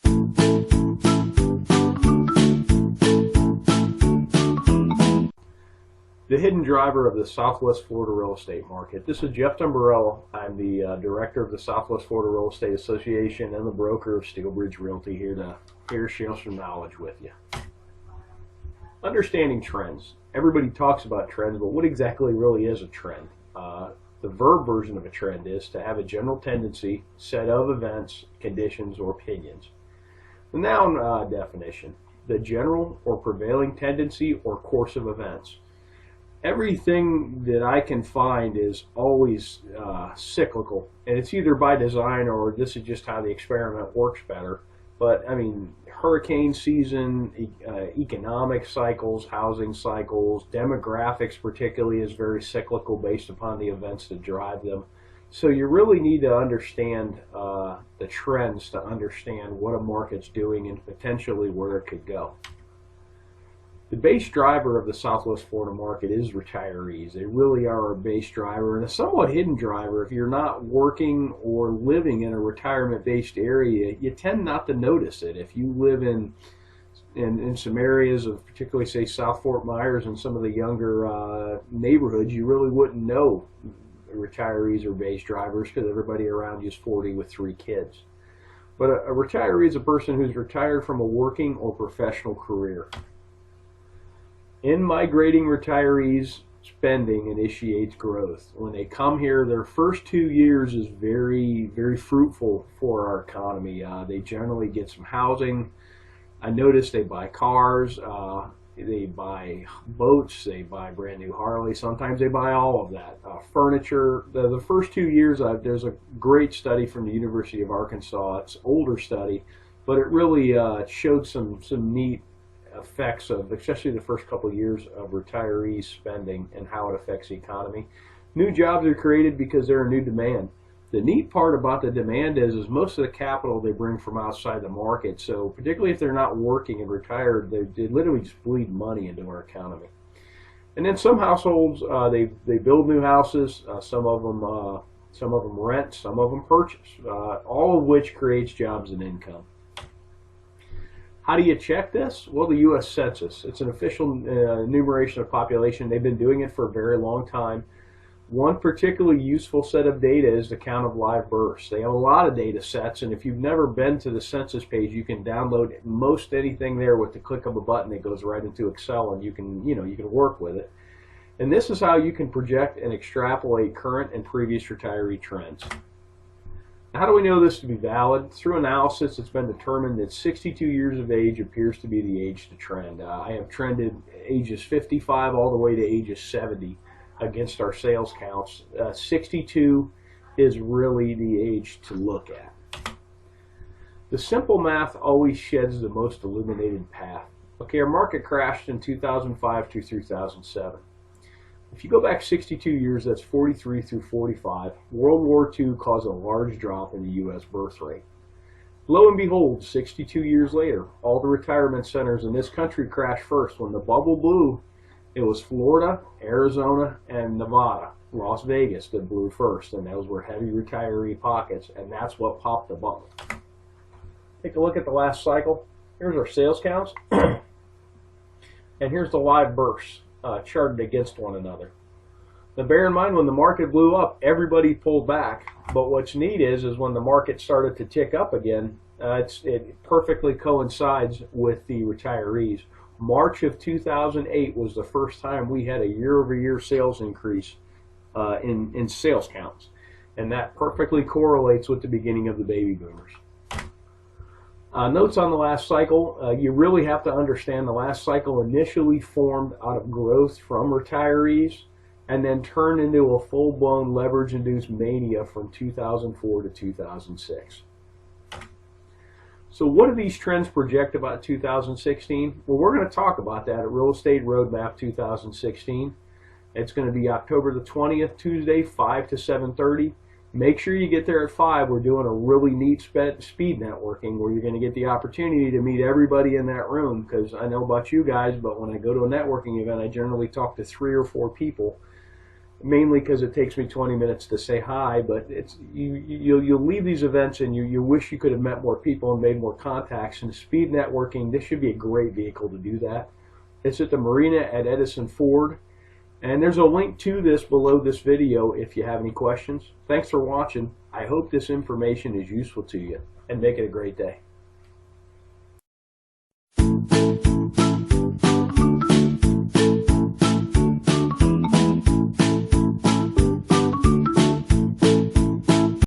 The hidden driver of the Southwest Florida real estate market. This is Jeff Dumbrell. I'm the director of the Southwest Florida Real Estate Association and the broker of Steelbridge Realty, here to share some knowledge with you. Understanding trends. Everybody talks about trends, but what exactly really is a trend? The verb version of a trend is to have a general tendency, set of events, conditions, or opinions. The noun definition: the general or prevailing tendency or course of events. Everything that I can find is always cyclical, and it's either by design or this is just how the experiment works better. But I mean, hurricane season, economic cycles, housing cycles, demographics particularly is very cyclical based upon the events that drive them. So you really need to understand the trends to understand what a market's doing and potentially where it could go. The base driver of the Southwest Florida market is retirees. They really are a base driver and a somewhat hidden driver. If you're not working or living in a retirement-based area, you tend not to notice it. If you live in some areas of particularly, say, South Fort Myers and some of the younger neighborhoods, you really wouldn't know retirees are base drivers because everybody around you is 40 with 3 kids. But a retiree is a person who's retired from a working or professional career. In migrating retirees, spending initiates growth. When they come here, their first 2 years is very, very fruitful for our economy. They generally get some housing. I notice they buy cars, they buy boats, they buy brand new Harleys. Sometimes they buy all of that. Furniture. The first 2 years, there's a great study from the University of Arkansas. It's an older study, but it really showed some neat effects of, especially the first couple of years of retirees spending and how it affects the economy. New jobs are created because they're a new demand. The neat part about the demand is most of the capital they bring from outside the market. So particularly if they're not working and retired, they literally just bleed money into our economy. And then some households, they build new houses. Some of them rent, some of them purchase. All of which creates jobs and income. How do you check this? Well, the U.S. Census. It's an official enumeration of population. They've been doing it for a very long time. One particularly useful set of data is the count of live births. They have a lot of data sets, and if you've never been to the census page, you can download most anything there with the click of a button. It goes right into Excel, and you can work with it. And this is how you can project and extrapolate current and previous retiree trends. How do we know this to be valid? Through analysis, it's been determined that 62 years of age appears to be the age to trend. I have trended ages 55 all the way to ages 70 against our sales counts. 62 is really the age to look at. The simple math always sheds the most illuminated path. Okay, our market crashed in 2005 through 2007. If you go back 62 years, that's 43 through 45, World War II caused a large drop in the U.S. birth rate. Lo and behold, 62 years later, all the retirement centers in this country crashed first. When the bubble blew, it was Florida, Arizona, and Nevada, Las Vegas that blew first, and those were heavy retiree pockets, and that's what popped the bubble. Take a look at the last cycle. Here's our sales counts, and here's the live births. Charted against one another. Now bear in mind, when the market blew up, everybody pulled back, but what's neat is when the market started to tick up again, it perfectly coincides with the retirees. March of 2008 was the first time we had a year-over-year sales increase in sales counts, and that perfectly correlates with the beginning of the baby boomers. Notes on the last cycle, you really have to understand the last cycle initially formed out of growth from retirees and then turned into a full-blown leverage-induced mania from 2004 to 2006. So what do these trends project about 2016? Well, we're going to talk about that at Real Estate Roadmap 2016. It's going to be October the 20th, Tuesday, 5 to 7:30. Make sure you get there at 5. We're doing a really neat speed networking where you're going to get the opportunity to meet everybody in that room, because I know about you guys, but when I go to a networking event, I generally talk to 3 or 4 people. mainly because it takes me 20 minutes to say hi, but you'll leave these events and you wish you could have met more people and made more contacts. And speed networking, this should be a great vehicle to do that. It's at the marina at Edison Ford, and there's a link to this below this video if you have any questions. Thanks for watching. I hope this information is useful to you, and make it a great day.